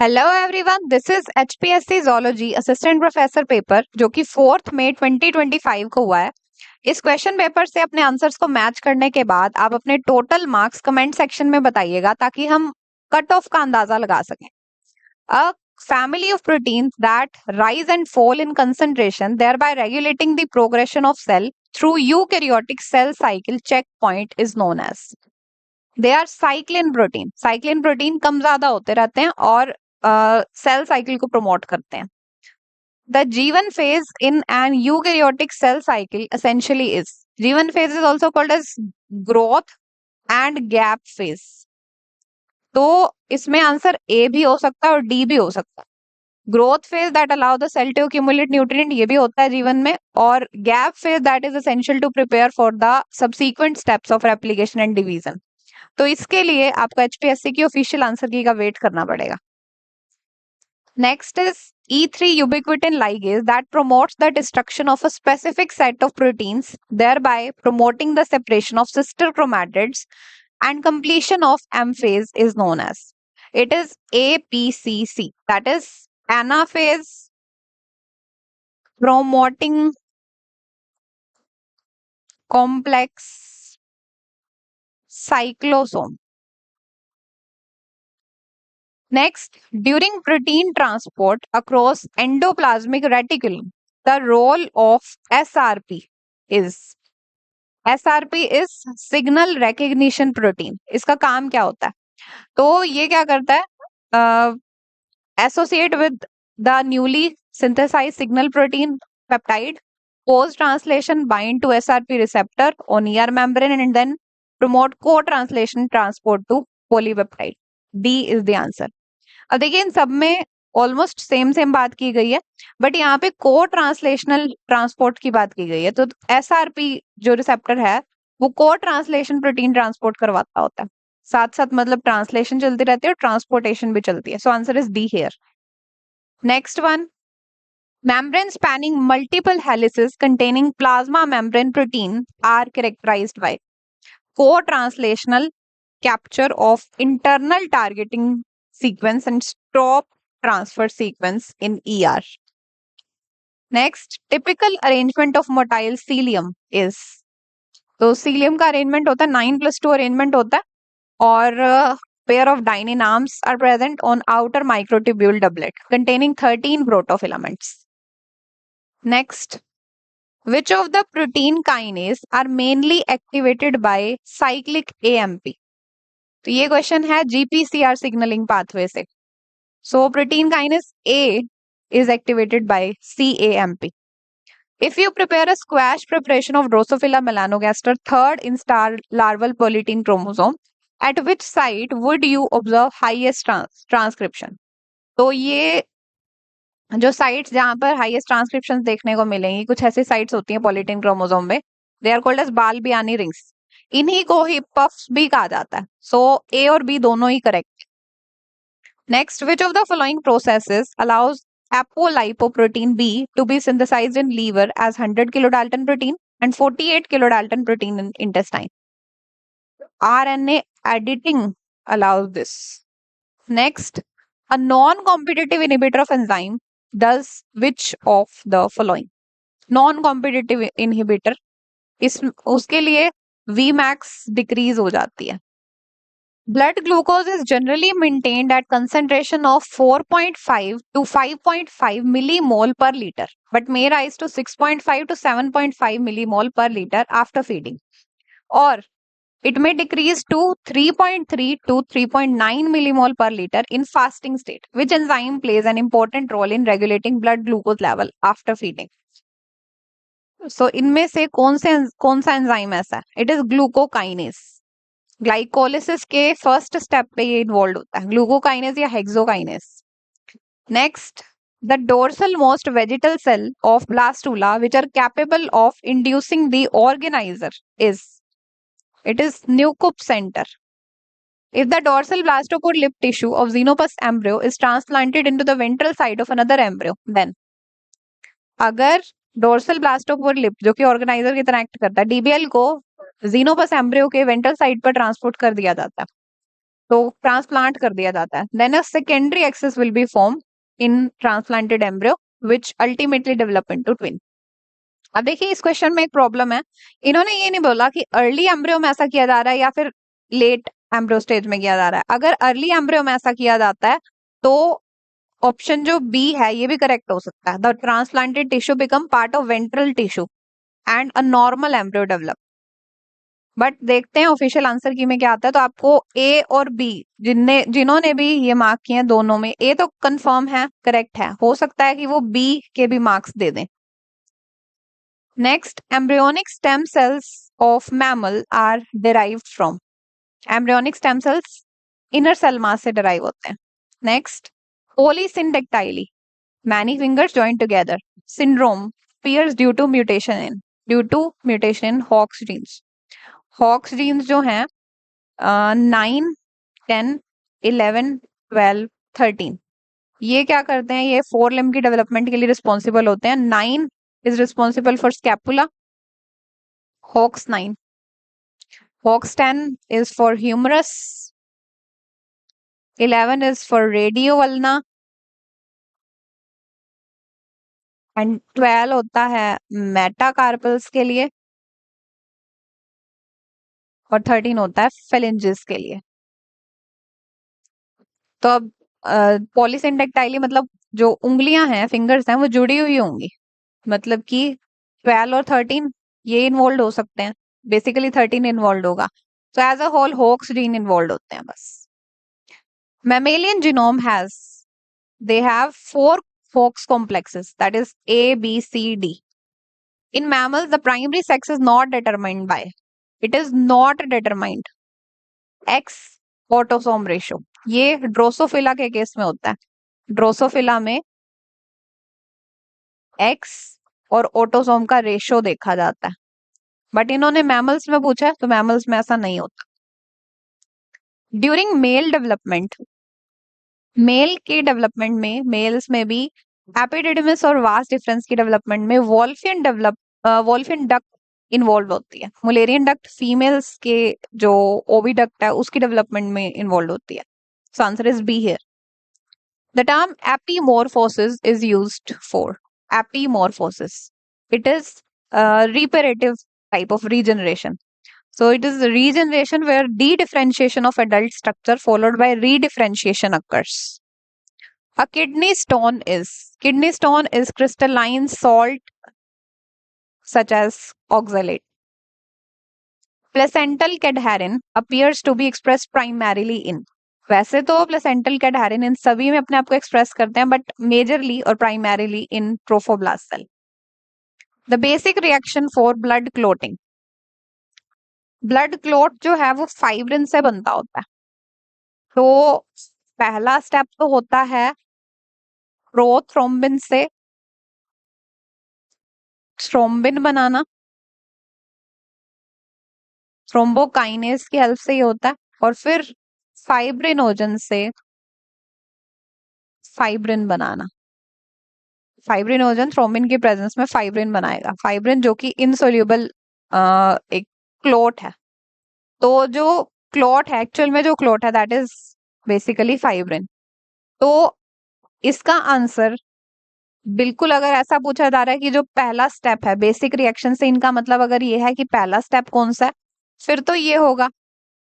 Hello everyone, this is HPSC zoology assistant professor paper जो कि 4 मई 2025 को हुआ है। इस क्वेश्चन पेपर से अपने आंसर्स को मैच करने के बाद आप अपने टोटल मार्क्स कमेंट सेक्शन में बताइएगा ताकि हम कट ऑफ का अंदाजा लगा सकें। अ family of proteins that rise and fall in concentration, thereby regulating the progression of cell through eukaryotic cell cycle checkpoint is known as. They are cyclin protein. Cyclin protein कम ज्यादा होते रहते हैं और सेल साइकिल को promote करते हैं। The G one phase in an eukaryotic cell cycle essentially is, G one phase is also called as growth and gap phase. तो इसमें आंसर ए भी हो सकता है और डी भी हो सकता है। Growth phase that allow the cell to accumulate nutrient, ये भी होता है जीवन में, और gap phase that is essential to prepare for the subsequent steps of replication and division. तो इसके लिए आपको एचपीएससी की ऑफिशियल आंसर की का वेट करना पड़ेगा। Next is E3 ubiquitin ligase that promotes the destruction of a specific set of proteins, thereby promoting the separation of sister chromatids and completion of M phase is known as. It is APCC, that is anaphase promoting complex cyclosome. Next, during protein transport across endoplasmic reticulum, the role of SRP is signal recognition protein. इसका काम क्या होता है? तो ये क्या करता है? Associate with the newly synthesized signal protein peptide, post translation bind to SRP receptor on ER membrane and then promote co-translation transport to polypeptide. D is the answer. अब देखिए इन सब में ऑलमोस्ट सेम बात की गई है, बट यहाँ पे को ट्रांसलेशनल ट्रांसपोर्ट की बात की गई है। तो एसआरपी जो रिसेप्टर है वो को ट्रांसलेशन प्रोटीन ट्रांसपोर्ट करवाता होता है, साथ साथ मतलब ट्रांसलेशन चलती रहती है और ट्रांसपोर्टेशन भी चलती है। So answer is D here. Next one, membrane spanning multiple helices containing plasma membrane protein are characterized by co-translational capture of internal targeting sequence and stop transfer sequence in ER. Next, typical arrangement of motile cilium is, तो cilium का arrangement होता है 9+2 arrangement होता है, और pair of dynein arms are present on outer microtubule doublet containing 13 protofilaments. Next, which of the protein kinase are mainly activated by cyclic AMP? तो ये question है GPCR signaling pathway से। So protein kinase A is activated by CAMP. If you prepare a squash preparation of Drosophila melanogaster third instar larval polytene chromosome, at which site would you observe highest transcription? तो ये जो sites जहां पर highest transcription देखने को मिलेंगी, कुछ ऐसी साइट्स होती हैं पॉलीटिन क्रोमोसोम में, they are called as Balbiani rings. इन्हीं को ही पफ्स भी कहा जाता है। सो ए और बी दोनों ही correct. Next, which of the following processes allows apolipoprotein B to be synthesized in liver as 100 kilodalton protein and 48 kilodalton protein in intestine? RNA editing allows this. Next, a non-competitive inhibitor of enzyme does which of the following? Non-competitive inhibitor, इस उसके लिए Vmax decrease हो जाती है। Blood glucose is generally maintained at concentration of 4.5 to 5.5 millimole per liter, but may rise to 6.5 to 7.5 millimole per liter after feeding, or it may decrease to 3.3 to 3.9 millimole per liter in fasting state. Which enzyme plays an important role in regulating blood glucose level after feeding? So इनमें से कौन सा enzyme ऐसा है? It is glucokinase. Glycolysis के first step पे ये involve होता है, ग्लूकोकाइनेस या hexokinase. Next, the dorsal most vegetal cell of blastula which are capable of inducing the organizer is, it is Newcoop center. If the dorsal blastopore lip tissue of xenopus embryo is transplanted into the ventral side of another embryo, then अगर dorsal blastopore lip जो कि organiser की तरह act करता है, DBL को xenopus embryo के ventral side पर ट्रांसपोर्ट कर दिया जाता है, तो ट्रांसप्लांट कर दिया जाता है। Then a secondary axis will be form in transplanted embryo which ultimately develop into twin. अब देखिए इस क्वेश्चन में एक प्रॉब्लम है, इन्होंने ये नहीं बोला कि अर्ली एम्ब्रियो में ऐसा किया जा रहा है या फिर लेट एम्ब्रियो स्टेज में किया जा रहा है। अगर अर्ली एम्ब्रियो में ऐसा किया जाता है तो ऑप्शन जो बी है ये भी करेक्ट हो सकता है, the transplanted tissue become part of ventral tissue and a normal embryo develop. But देखते हैं ऑफिशियल आंसर की में क्या आता है। तो आपको ए और बी जिन्होंने भी ये मार्क किए हैं दोनों में ए तो कंफर्म है, करेक्ट है, हो सकता है कि वो बी के भी मार्क्स दे दें। Next, embryonic stem cells of mammal are derived from. Embryonic stem cells inner cell mass से डिराइव होते हैं। Next, polysyndactyly, many fingers joint together syndrome appears due to mutation in Hox genes। Hox genes जो हैं 9, 10, 11, 12, 13, ये क्या करते हैं, ये 4 लिम्ब की डेवलपमेंट के लिए रिस्पॉन्सिबल होते हैं। 9 is responsible for scapula, Hox 9। Hox 10 is for humerus, 11 is for radio ulna and 12 होता है मेटाकार्पल्स के लिए और 13 होता है फेलिंजिस के लिए। तो अब पॉलीसिंडेक्टाइली मतलब जो उंगलियां हैं, फिंगर्स हैं, वो जुड़ी हुई होंगी, मतलब कि 12 और 13 ये इन्वॉल्व हो सकते हैं, बेसिकली 13 इन्वॉल्व होगा। तो as a whole hox gene involve होते हैं बस। mammalian genome has, they have 4 Hox complexes, that is A, B, C, D. In mammals, the primary sex is not determined by, it is not determined, X autosome ratio. ये Drosophila के case में होता है। Drosophila में x और autosome का ratio देखा जाता है, बट इन्होंने मैमल्स में पूछा है तो मैमल्स में ऐसा नहीं होता। ड्यूरिंग मेल डेवलपमेंट, मेल के डेवलपमेंट में, मेल्स में भी एपिडिडमिस और वास डिफरेंस की डेवलपमेंट में वोल्फियन डक्ट इन्वॉल्व होती है। मुलेरियन डक्ट फीमेल्स के जो ओविडक्ट है उसकी डेवलपमेंट में इन्वॉल्व होती है। So answer is be here. The term epimorphosis is used for epimorphosis. It is a reparative type of regeneration. So it is regeneration where de-differentiation of adult structure followed by redifferentiation occurs. A kidney stone is crystalline salt such as oxalate. Placental cadherin appears to be expressed primarily in, वैसे तो placental कैडहेरिन इन सभी में अपने आप को express करते हैं, but majorly और primarily in trophoblast cell. The basic reaction for blood clotting, blood clot जो है वो फाइब्रिन से बनता होता है। तो पहला स्टेप तो होता है प्रोथ्रोम्बिन से थ्रोम्बिन बनाना, थ्रोम्बोकाइनेस की हेल्प से ही होता है, और फिर फाइब्रिनोजन से फाइब्रिन बनाना। फाइब्रिनोजन थ्रोम्बिन की प्रेजेंस में फाइब्रिन बनाएगा, फाइब्रिन जो कि इनसोल्यूबल एक क्लोट है। तो जो क्लोट है, एक्चुअल में जो क्लोट है दैट इज बेसिकली फाइब्रिन। तो इसका आंसर बिल्कुल, अगर ऐसा पूछा जा रहा है कि जो पहला स्टेप है बेसिक रिएक्शन से, इनका मतलब अगर ये है कि पहला स्टेप कौन सा है, फिर तो ये होगा।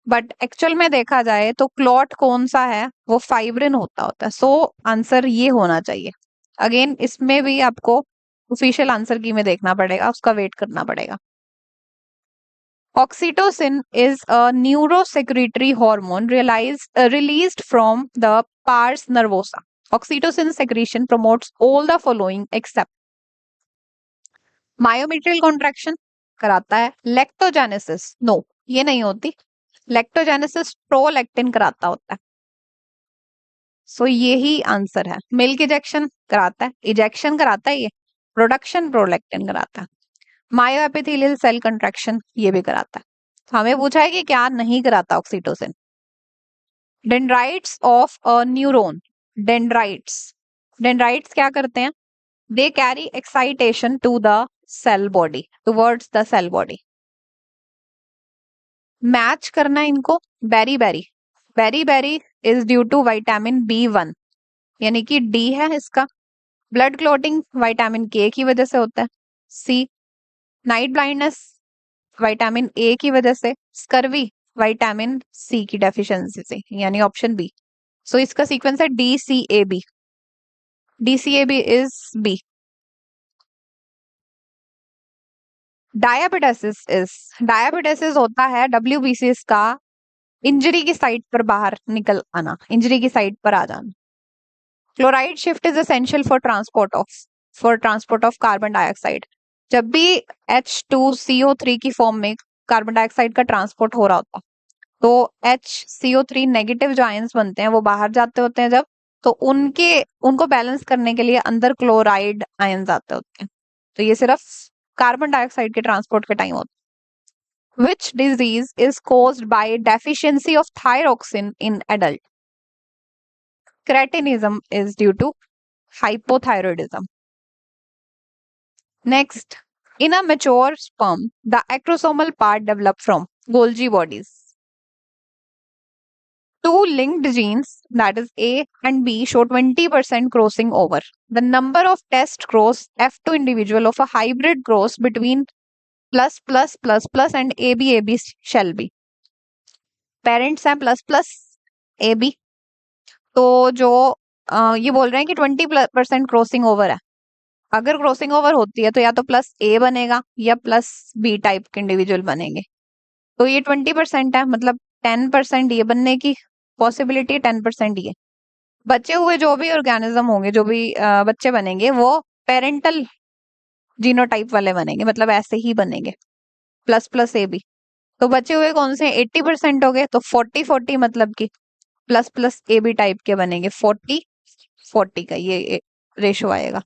बट एक्चुअल में देखा जाए तो क्लॉट कौन सा है, वो फाइब्रिन होता है। सो आंसर ये होना चाहिए। अगेन इसमें भी आपको ऑफिशियल आंसर की में देखना पड़ेगा, उसका वेट करना पड़ेगा। Oxytocin is a neurosecretory hormone released from the pars nervosa. Oxytocin secretion promotes all the following except myometrial contraction कराता है, lactogenesis no ये नहीं होती, lactogenesis prolactin कराता होता है। सो यही आंसर है। मिल्क इजेक्शन कराता है, इजेक्शन कराता है, ये प्रोडक्शन प्रोलैक्टिन कराता है। मायोएपिथेलियल सेल कंट्रैक्शन ये भी कराता है। हमें पूछा है कि क्या नहीं कराता oxytocin. Dendrites of a neuron, dendrites क्या करते हैं, they carry excitation to the cell body, towards the cell body. Match करना इनको beri beri, beri beri is due to vitamin B1, यानी कि डी है इसका। ब्लड क्लॉटिंग विटामिन के की वजह से होता है। सी, नाइट ब्लाइंडनेस विटामिन ए की वजह से। स्कर्वी विटामिन सी की डेफिशिएंसी से, यानी ऑप्शन बी। सो इसका सीक्वेंस है DCAB। DCAB is B. Diabetes होता है WBCs का इंजरी की साइट पर बाहर निकल आना, इंजरी की साइट पर आ जाना। Chloride shift is essential for transport of carbon dioxide. जब भी H2CO3 की फॉर्म में कार्बन डाइऑक्साइड का ट्रांसपोर्ट हो रहा होता, तो HCO3 नेगेटिव जो आयंस बनते हैं वो बाहर जाते होते हैं जब, तो उनको बैलेंस करने के लिए अंदर क्लोराइड आयंस आते होते हैं। तो ये सिर्फ कार्बन डाइऑक्साइड के ट्रांसपोर्ट के टाइम होता है। Which disease is caused by deficiency of thyroxine in adult? Cretinism is due to hypothyroidism. Next, in a mature sperm, the acrosomal part develop from Golgi bodies. Two linked genes, that is A and B, show 20% crossing over. The number of test cross F2 individual of a hybrid cross between plus plus plus plus and AB shall be. Parents हैं plus plus AB, तो जो ये बोल रहे हैं कि 20% crossing over है। अगर क्रॉसिंग ओवर होती है तो या तो प्लस ए बनेगा या प्लस बी टाइप के इंडिविजुअल बनेंगे। तो ये 20% है, मतलब 10% ये बनने की पॉसिबिलिटी, 10% ये। बचे हुए जो भी ऑर्गेनिज्म होंगे, जो भी बच्चे बनेंगे, वो पेरेंटल जीनोटाइप वाले बनेंगे, मतलब ऐसे ही बनेंगे, प्लस प्लस ए बी। तो बचे हुए कौन से 80% हो गए, तो 40-40 मतलब कि plus plus A B type के बनेंगे। 40-40 का ये रेशो आएगा।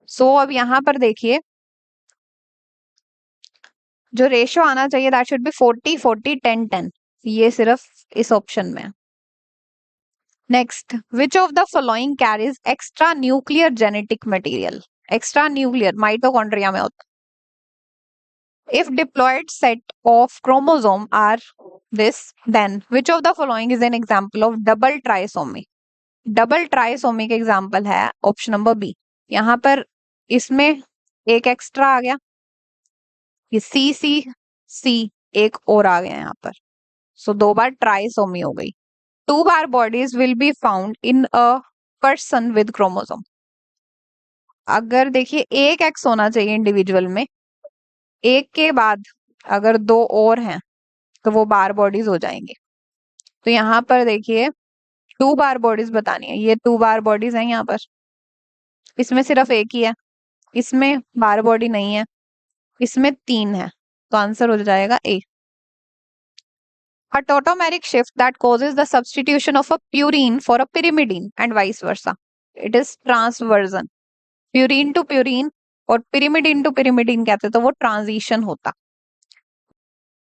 सो अब यहाँ पर देखिए, जो रेशो आना चाहिए दैट शुड बी 40-40-10-10, ये सिर्फ इस ऑप्शन में है। Next, which of the following carries extra nuclear genetic material? Extra nuclear mitochondria में होता है। If diploid set of chromosome are this, then which of the following is an example of double trisomy? Double trisomy का example है option number B. यहाँ पर इसमें एक extra आ गया, ये C एक और आ गया यहाँ पर, सो 2 बार ट्राइसोमी हो गई। 2 Barr bodies will be found in a person with chromosome. अगर देखिए एक एक्स होना चाहिए इंडिविजुअल में, एक के बाद अगर 2 और हैं तो वो बार बॉडीज हो जाएंगे। तो यहाँ पर देखिए 2 बार बॉडीज बतानी है, ये 2 बार बॉडीज हैं यहाँ पर, इसमें सिर्फ एक ही है, इसमें बार बॉडी नहीं है, इसमें 3 है, तो आंसर हो जाएगा ए। A tautomeric shift that causes the substitution of a purine for a pyrimidine and vice versa. It is transversion. Purine to purine और pyrimidine to pyrimidine कहते तो वो transition होता।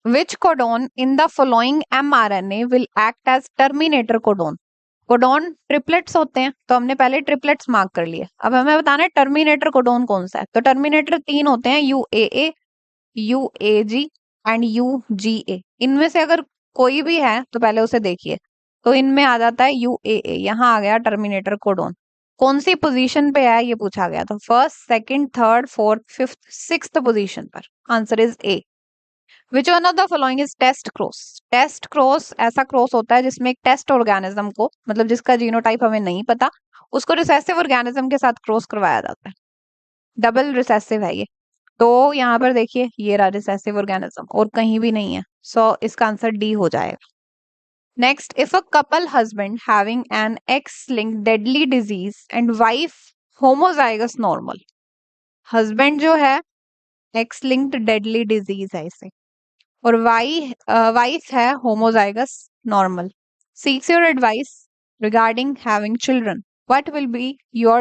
Which codon in the following mRNA will act as terminator codon? Codon triplets होते हैं, तो हमने पहले ट्रिपलेट्स मार्क कर लिए। अब हमें बताना है टर्मिनेटर कोडोन कौन सा है। तो टर्मिनेटर 3 होते हैं, UAA, UAG एंड UGA। इनमें से अगर कोई भी है तो पहले उसे देखिए, तो इनमें आ जाता है UAA। यहाँ आ गया टर्मिनेटर कोडोन। कौन सी पोजीशन पे है ये पूछा गया, तो first, second, third, fourth, fifth, sixth position पर। Answer is A. Which one of the following is test cross? Test cross ऐसा क्रॉस होता है जिसमें एक टेस्ट ऑर्गेनिज्म को, मतलब जिसका जीनोटाइप हमें नहीं पता, उसको रिसेसिव ऑर्गेनिज्म के साथ क्रॉस करवाया जाता है। डबल रिसेसिव है ये। तो यहाँ पर देखिए ये रहा रिसेसिव ऑर्गेनिज्म और कहीं भी नहीं है, सो इसका आंसर डी हो जाएगा। Next, if a couple husband having an x linked deadly disease and wife homozygous normal. Husband जो है एक्स लिंक्ड डेडली डिजीज है इसे, और वाइफ है homozygous normal, seeks your advice regarding having children, what will be your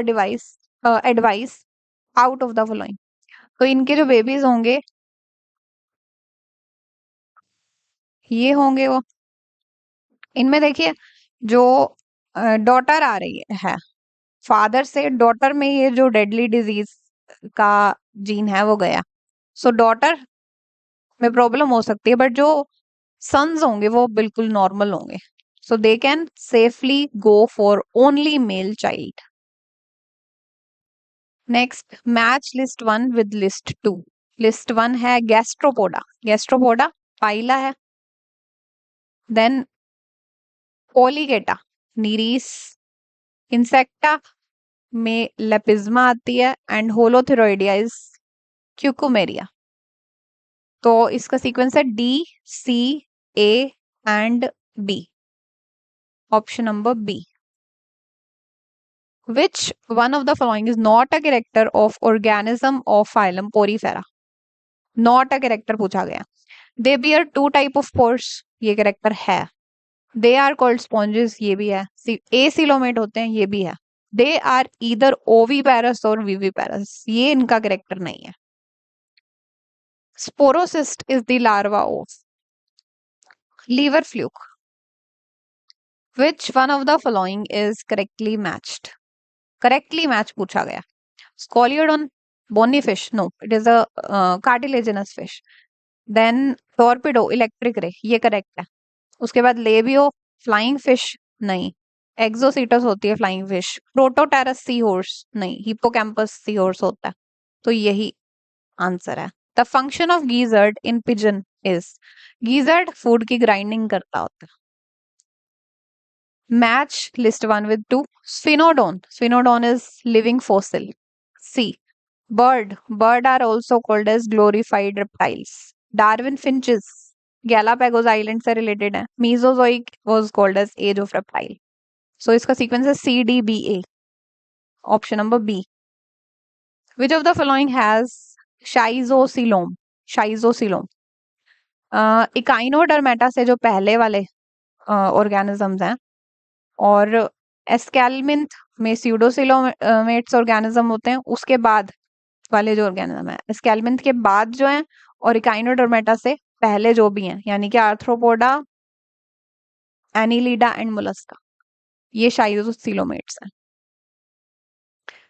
advice out of the following? तो इनके जो babies होंगे ये होंगे वो, इनमें देखिए जो डॉटर आ रही है फादर से, डॉटर में ये जो डेडली डिजीज का जीन है वो गया, सो डॉटर में प्रॉब्लम हो सकती है, बट जो सन्स होंगे वो बिल्कुल नॉर्मल होंगे। so they can safely go for only male child. Next, match list 1 with list 2. List 1 है गैस्ट्रोपोडा, गैस्ट्रोपोडा पाइला है. देन पोलीगेटा, नीरीस, इंसेक्टा में लेपिज्मा आती है एंड होलोथेरोइडिया इज क्यूकुमेरिया. तो इसका सीक्वेंस है D, C, A and B. Option number B. Which one of the following is not a character of organism of phylum Porifera? Not a character पूछा गया. They bear two type of pores, ये character है. They are called sponges, ये भी है. Acylomate होते हैं, ये भी है. They are either oviparous or viviparous, ये इनका character नहीं है. Sporocyst is the larva of liver fluke. Which one of the following is correctly matched? Correctly match पूछा गया. Scoliodon, bony fish, no, it is a cartilaginous fish. Then torpedo, electric ray, ये correct है. उसके बाद labio, flying fish नहीं. Exocoetus होती है flying fish. Protopterus sea horse नहीं. हिपोकैम्पस सी हॉर्स होता है. तो यही आंसर है. The function of gizzard in pigeon is, gizzard food की ग्राइंडिंग करता होता है. Match list 1 with 2. Sphinodon. Sphinodon is living fossil. C. Bird. Bird are also called as glorified reptiles. Darwin finches. Galapagos Island से related है. Mesozoic was called as age of reptile. So इसका sequence है C, D, B, A. Option number B. Which of the following has schizocilome? Schizocilome. Echinodermata से जो पहले वाले organisms हैं और एस्केलमिंथ में स्यूडोसिलोमेट्स ऑर्गेनिज्म होते हैं, उसके बाद वाले जो ऑर्गेनिज्म है एस्केलमिंथ के बाद जो है और इकाइनोडर्मेटा से पहले जो भी हैं, यानी कि आर्थ्रोपोडा, एनिलिडा एंड मोलस्का, ये शाइजोसिलोमेट्स हैं.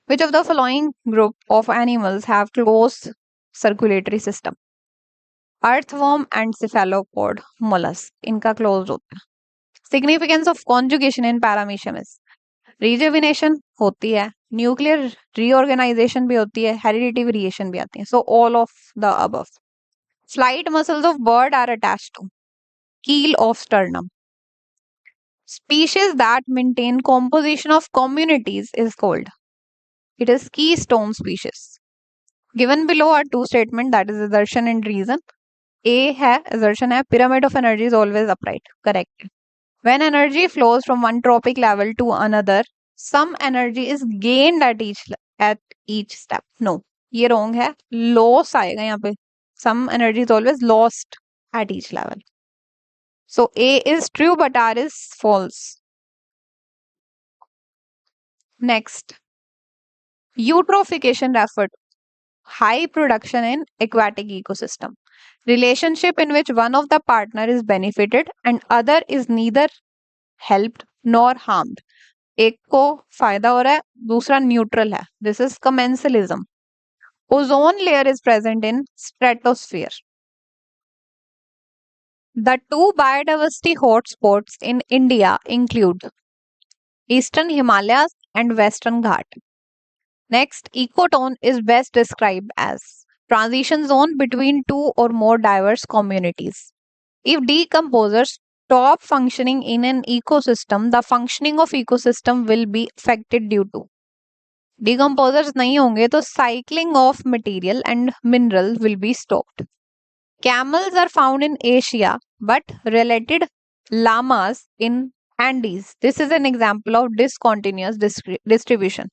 Which of the following group of animals have closed circulatory system? Earthworm and cephalopod mollusk, इनका closed होता है. Significance of conjugation in paramecium is rejuvenation होती है, न्यूक्लियर रीऑर्गेनाइजेशन भी होती है, हेरिडिटी वेरिएशन भी आती है. So all of the above. Flight muscles of bird are attached to keel of sternum. Species that maintain composition of communities is called, it is keystone species. Given below are two statements, that is assertion and reason. A है assertion है, pyramid of energy is always upright, correct. When energy flows from one tropic level to another, some energy is gained at each step. No, ये wrong है, loss आएगा यहाँ पे. Some energy is always lost at each level. So A is true but R is false. Next, eutrophication referred to high production in aquatic ecosystem. Relationship in which one of the partner is benefited and other is neither helped nor harmed. एक को फायदा हो रहा है, दूसरा neutral है. This is commensalism. Ozone layer is present in stratosphere. The two biodiversity hotspots in India include Eastern Himalayas and Western Ghat. Next, ecotone is best described as transition zone between two or more diverse communities. If decomposers stop functioning in an ecosystem, the functioning of ecosystem will be affected due to decomposers नहीं होंगे तो cycling of material and mineral will be stopped. Camels are found in Asia, but related llamas in Andes. This is an example of discontinuous distribution.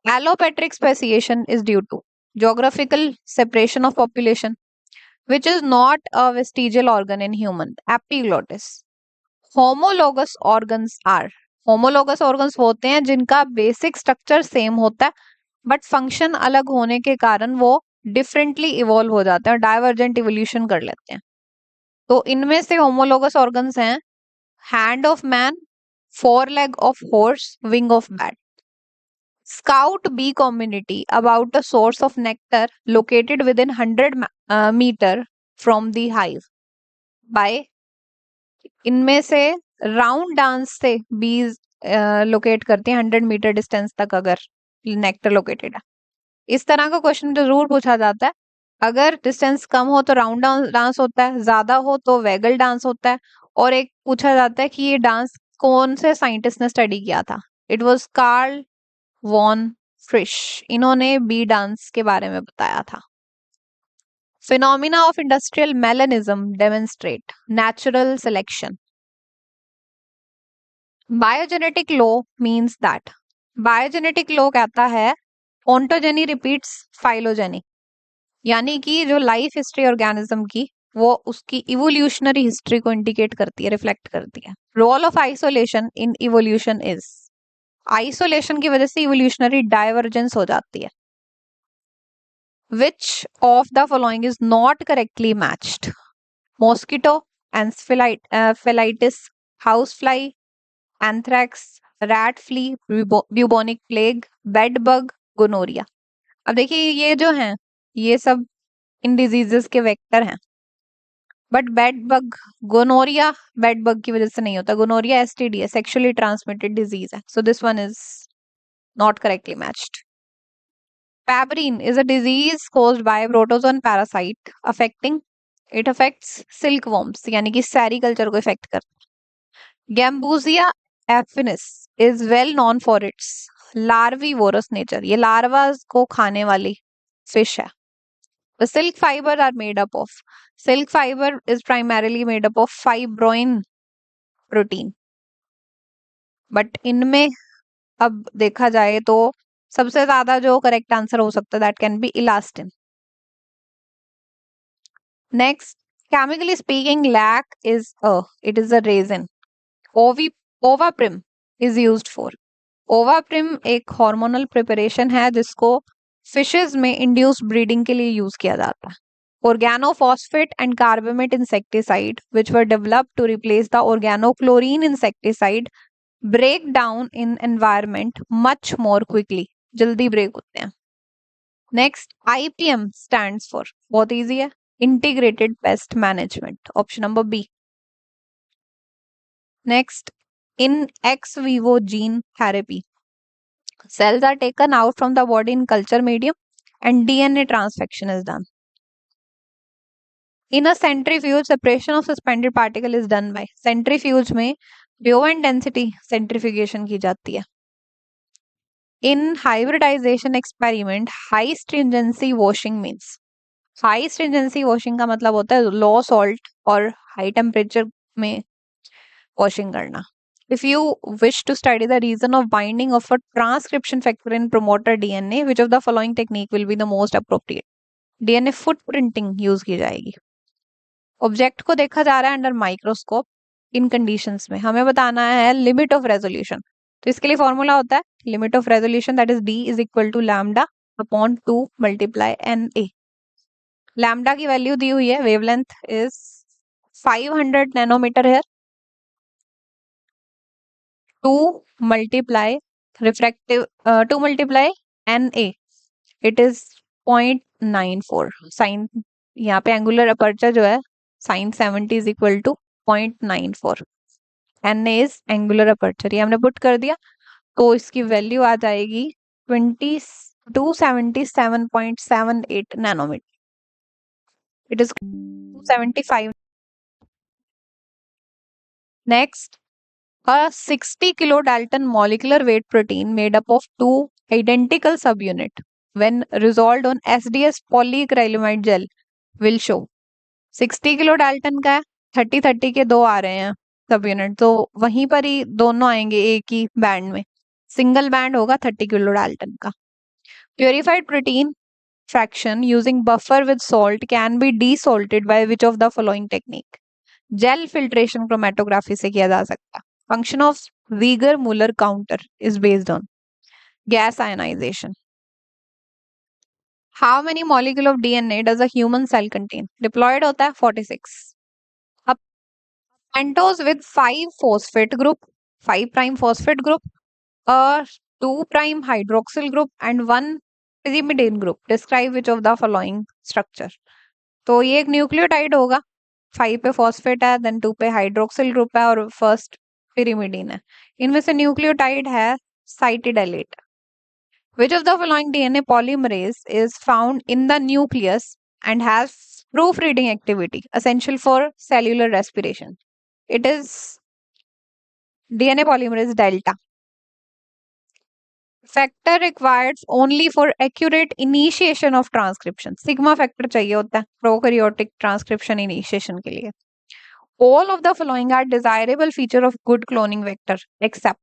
Allopatric speciation is due to geographical separation of population, which is not a vestigial organ in human. Epiglottis. Homologous organs are, homologous organs होते हैं जिनका basic structure same होता है but function अलग होने के कारण वो डिफरेंटली इवॉल्व हो जाते हैं, डाइवर्जेंट इवोल्यूशन कर लेते हैं. तो इनमें से होमोलोगस ऑर्गन्स हैं hand of man, four leg of horse, wing of bat. Scout bee community about a source of nectar located within 100 meter from the hive. By इनमें से राउंड डांस से बीज लोकेट करती है 100 मीटर डिस्टेंस तक अगर nectar located है। इस तरह का क्वेश्चन जरूर पूछा जाता है। अगर डिस्टेंस कम हो तो राउंड डांस होता है, ज्यादा हो तो वैगल डांस होता है। और एक पूछा जाता है कि ये डांस कौन से साइंटिस्ट ने स्टडी किया था। इट वाज कार्ल वॉन फ्रिश, इन्होंने बी डांस के बारे में बताया था। Phenomena of industrial melanism demonstrate natural selection. Biogenetic law means that biogenetic law कहता है ontogeny repeats phylogeny, यानी कि जो लाइफ हिस्ट्री ऑर्गेनिज्म की वो उसकी इवोल्यूशनरी हिस्ट्री को इंडिकेट करती है, रिफ्लेक्ट करती है। Role of isolation in evolution is, isolation की वजह से इवोल्यूशनरी डाइवर्जेंस हो जाती है। Which of the following is not correctly matched? Mosquito, encephalitis, housefly, anthrax, rat flea, bubonic plague, bed bug, gonorrhea. अब देखिए ये जो हैं ये सब इन डिजीजेस के वेक्टर हैं, but bed bug, gonorrhoea bed bug की वजह से नहीं होता। गोनोरिया एसटीडी है, सेक्सुअली ट्रांसमिटेड डिजीज है, so this one is not correctly matched. Pabrine is a disease caused by protozoan parasite affecting, it affects silkworms, यानी कि सेरीकल्चर को इफेक्ट करता है। Gambusia affinis is well known for its larvivorous nature, ये larvas को खाने वाली fish है। The silk fiber are made up of, silk fiber is primarily made up of fibroin protein, but इनमें अब देखा जाए तो सबसे ज्यादा जो करेक्ट आंसर हो सकता है that can be elastin. Next, chemically speaking lac is it is a resin. Ovaprim is used for, Ovaprim एक हार्मोनल प्रिपरेशन है जिसको फिशेस में इंड्यूस ब्रीडिंग के लिए यूज किया जाता है। Organophospate and carbamate insecticide, which were developed to replace the organochlorine insecticide, break down in environment much more quickly, जल्दी ब्रेक होते हैं। नेक्स्ट, IPM stands for, बहुत इजी है, integrated pest management, option number B. Next, in ex vivo gene therapy, cells are taken out from the body in culture medium and DNA transfection is done. In a centrifuge, separation of suspended particle is done by, centrifuge में Biovan density centrifugation की जाती है। In hybridization experiment, high stringency washing means, high stringency washing का मतलब होता है low salt और high temperature में washing करना। If you wish to study the reason of binding of a transcription factor in promoter DNA, which of the following technique will be the most appropriate? DNA footprinting use की जाएगी। Object को देखा जा रहा है under microscope इन conditions में, हमें बताना है लिमिट ऑफ रेजोल्यूशन। तो इसके लिए फॉर्मूला होता है limit of resolution that is D is equal to lambda upon 2 multiply N A. Lambda की वैल्यू दी हुई है, वेवलेंथ इज 500 नैनोमीटर है, 2 multiply refractive 2 multiply N A, it is 0.94 sine, यहाँ पे एंगुलर अपर्चर जो है sine 70 is equal to 0.94, N is angular aperture, ये हमने पुट कर दिया तो इसकी वैल्यू आ जाएगी 277.78 nanometre, it is 275। Next, a 60 kilodalton molecular weight protein made up of two identical subunit when resolved on SDS polyacrylamide gel will show, 60 kilodalton का है, 30 के दो आ रहे हैं सब यूनिट, तो वहीं पर ही दोनों आएंगे एक ही बैंड में, सिंगल बैंड होगा 30 kilodalton का। Purified protein fraction using buffer with salt can be desalted by which of the following technique? Gel filtration chromatography से किया जा सकता है। Function of Ziegler-Muller counter is based on gas ionization. How many molecule of DNA does a human cell contain? Diploid होता है 46. अब pentose with 5 phosphate group, 5 prime phosphate group, a 2 prime hydroxyl group and 1 pyrimidine group. Describe which of the following structure. तो ये एक nucleotide होगा, 5 पे phosphate है, then 2 पे हाइड्रोक्सिल ग्रुप है और फर्स्ट pyrimidine है। इनमें से न्यूक्लियोटाइड है साइटिडाइलेट। Which of the following DNA polymerase is found in the nucleus and has proofreading activity essential for cellular respiration? It is DNA polymerase delta. Factor required only for accurate initiation of transcription. Sigma factor चाहिए होता है prokaryotic transcription initiation के लिए. All of the following are desirable feature of good cloning vector except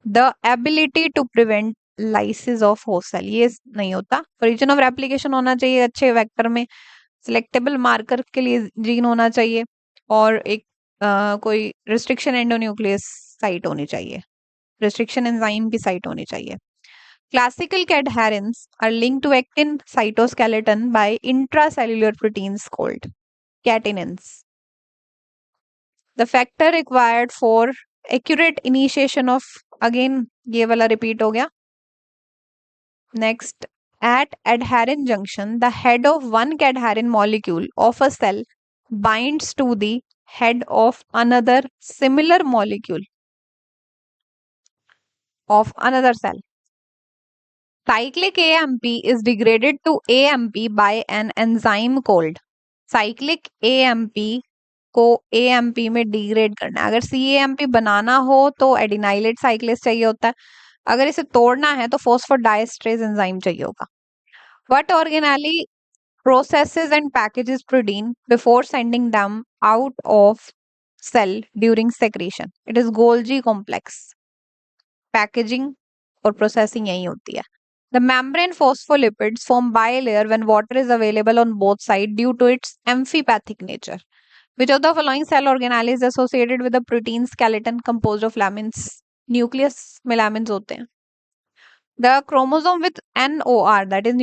the ability to prevent lysis of host cell. ये नहीं होता. Region of replication होना चाहिए अच्छे वेक्टर में. सिलेक्टेबल मार्कर के लिए जीन होना चाहिए और एक कोई रिस्ट्रिक्शन एंडोन्यूक्लियस साइट होनी चाहिए, रिस्ट्रिक्शन एंजाइम की साइट होनी चाहिए. Classical cadherins are linked to actin cytoskeleton by intracellular proteins called catenins. The factor required for accurate initiation of, again ये वाला रिपीट हो गया. Next, at adherent junction, the head of one cadherin molecule of a cell binds to the head of another similar molecule of another cell. Cyclic AMP is degraded to AMP by an enzyme called. Cyclic AMP को AMP में degrade करना है. अगर CAMP बनाना हो तो adenylate cyclase चाहिए होता है. अगर इसे तोड़ना है तो फॉस्फोडाइएस्ट्रेज एंजाइम चाहिए होगा. What organelle processes and packages protein before sending them out of cell during secretion? It is Golgi complex. Packaging और processing यही होती है. The membrane phospholipids form bilayer when water is available on both sides due to its amphipathic nature. Which of the following cell organelle is associated with a protein skeleton composed of lamins? Nucleus में lamins होते हैं. The chromosome with NOR, that is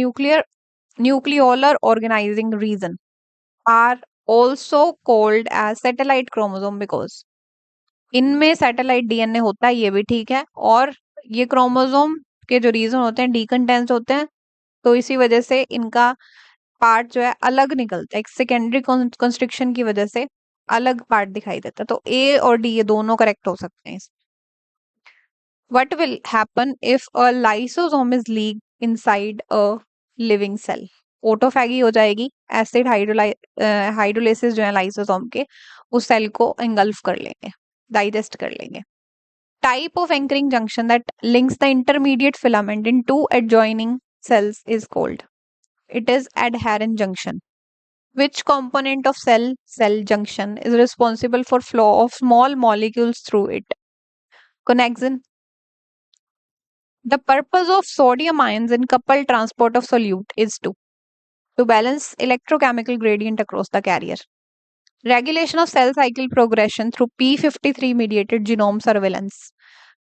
nucleolar organizing region, are also called as satellite chromosome because इनमें satellite DNA होता है, ये भी ठीक है. और ये क्रोमोसोम के जो रीजन होते हैं डीकंटेंस्ड होते हैं, तो इसी वजह से इनका पार्ट जो है अलग निकलता है. एक सेकेंडरी कंस्ट्रक्शन की वजह से अलग पार्ट दिखाई देता है. तो ए और डी ये दोनों करेक्ट हो सकते हैं. What will happen if a lysosome is leaked inside a living cell? Autophagy हो जाएगी. एसिड हाइड्रोलाइसिस जो है लाइसोसोम के, उस सेल को एंगल्फ कर लेंगे, डाइजेस्ट कर लेंगे. Type of anchoring junction that links the intermediate filament in two adjoining cells is called. It is adherent junction. Which component of cell junction is responsible for flow of small molecules through it? Connexin. The purpose of sodium ions in coupled transport of solute is to balance electrochemical gradient across the carrier. Regulation of cell cycle progression through p53 mediated genome surveillance.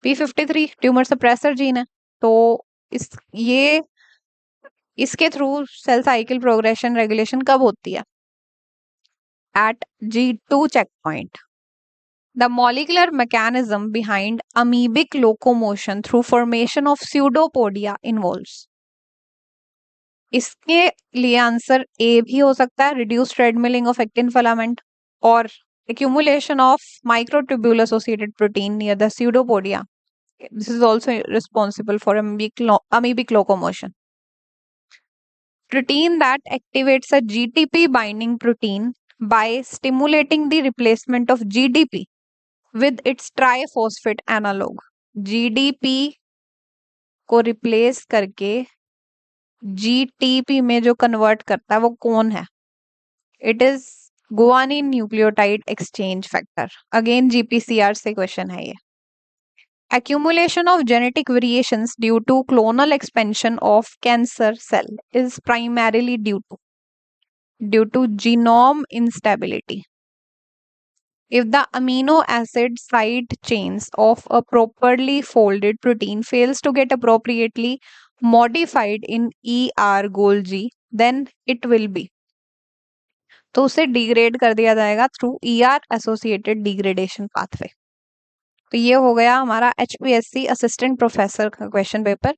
p53 tumour suppressor gene है, तो इसके through cell cycle progression regulation कब होती है? At G2 checkpoint. The molecular mechanism behind amoebic locomotion through formation of pseudopodia involves. इसके लिए answer A भी हो सकता है, reduced treadmilling of actin filament, और accumulation of microtubule associated protein near the pseudopodia. This is also responsible for amoebic locomotion. Protein that activates a GTP binding protein by stimulating the replacement of GDP with its triphosphate analog. GDP को replace करके GTP में जो convert करता है वो कौन है? It is guanine nucleotide exchange factor. Again GPCR से क्वेश्चन है ये. Accumulation of genetic variations due to clonal expansion of cancer cell is primarily due to genome instability. If the amino acid side chains of a properly folded protein fails to get appropriately modified in ER-Golgi, then it will be. तो उसे degrade कर दिया जाएगा through ER associated degradation pathway. तो ये हो गया हमारा HPSC असिस्टेंट प्रोफेसर का क्वेश्चन पेपर.